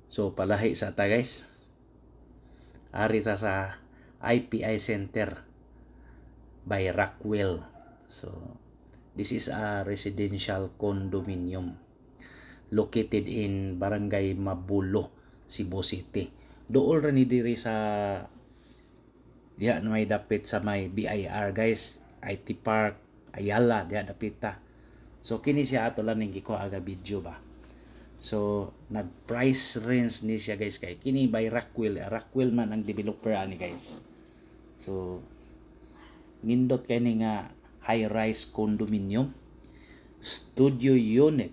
So palahi sa ta guys. Ari sa IPI Center by Rockwell. So this is a residential condominium located in Barangay Mabulo, Cebu City. Dool ra ni diri sa diha na may dapit sa may BIR guys, IT Park, Ayala, diha dapit ta. So kini siya ato lang ning gikuha aga video ba. So nag-price range ni siya guys kay kini by Rockwell. Rockwell man ang developer ani guys. So nindot kay ni nga high-rise condominium studio unit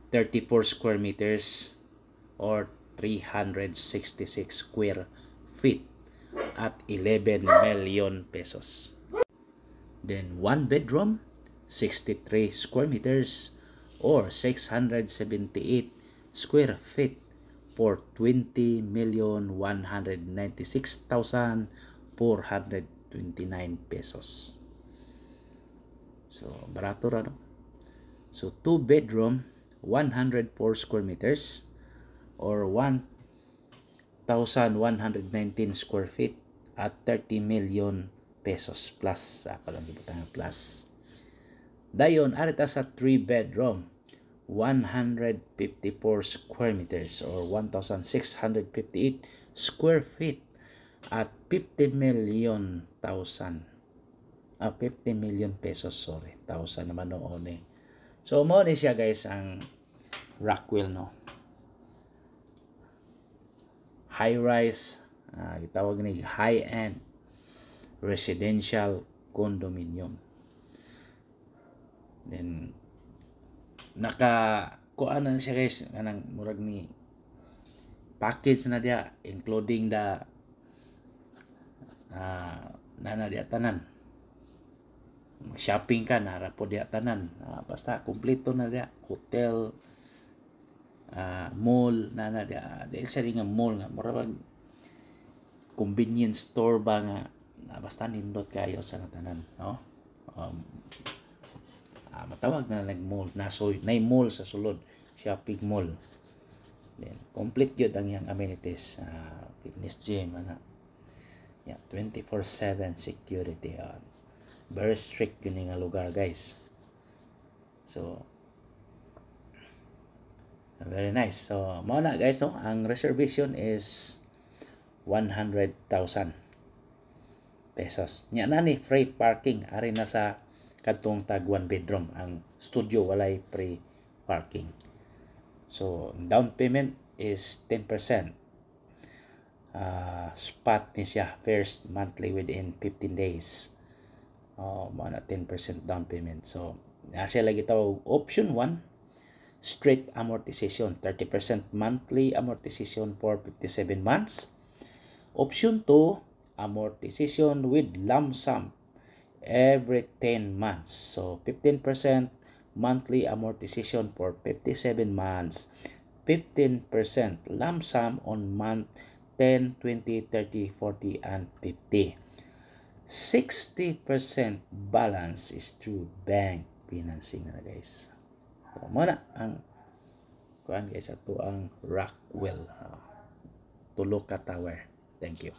34 square meters or 366 square feet at 11 million pesos. Then one bedroom 63 square meters or 678 square feet for 20,196,429 pesos. So, barato ra no? So, 2 bedroom 104 square meters or 1,119 square feet at 30 million pesos plus. Palang gibutang plus. Dayon, arita sa 3 bedroom 154 square meters or 1,658 square feet at 50 million pesos, sorry. 1,000 naman noon eh. So, mo ni siya guys ang Rockwell, no? High-rise, gitawag ni high-end residential condominium. Then, kuan na siya guys, anang murag ni package na dia, including the nana dia tanan. Shopping ka nara po dia tanan, basta kumpleto na dia, hotel, mall nana dia, dahil sa nga mall nga murag convenience store ba nga, basta nindot kayo sa tanan, no? Matawag na nag-mall, nay mall sa sulod, shopping mall. Then complete yun ang yang amenities, fitness gym, yeah, 24/7 security. Very strict yun nga lugar guys. So very nice. So mao na guys, no? Ang reservation is 100,000 pesos. Nya na ni free parking ari na sa kadtong tag 1 bedroom. Ang studio walay free parking. So down payment is 10%. Spot ni siya first monthly within 15 days. Mga 10% down payment. So, nasa lagi tawag option 1, straight amortization, 30% monthly amortization for 57 months. Option 2, amortization with lump sum every 10 months. So, 15% monthly amortization for 57 months. 15% lump sum on month 10, 20, 30, 40, and 50. 60% balance is through bank financing na guys. So, muna ang kuan guys ato ang Rockwell. Tulo ka tower. Thank you.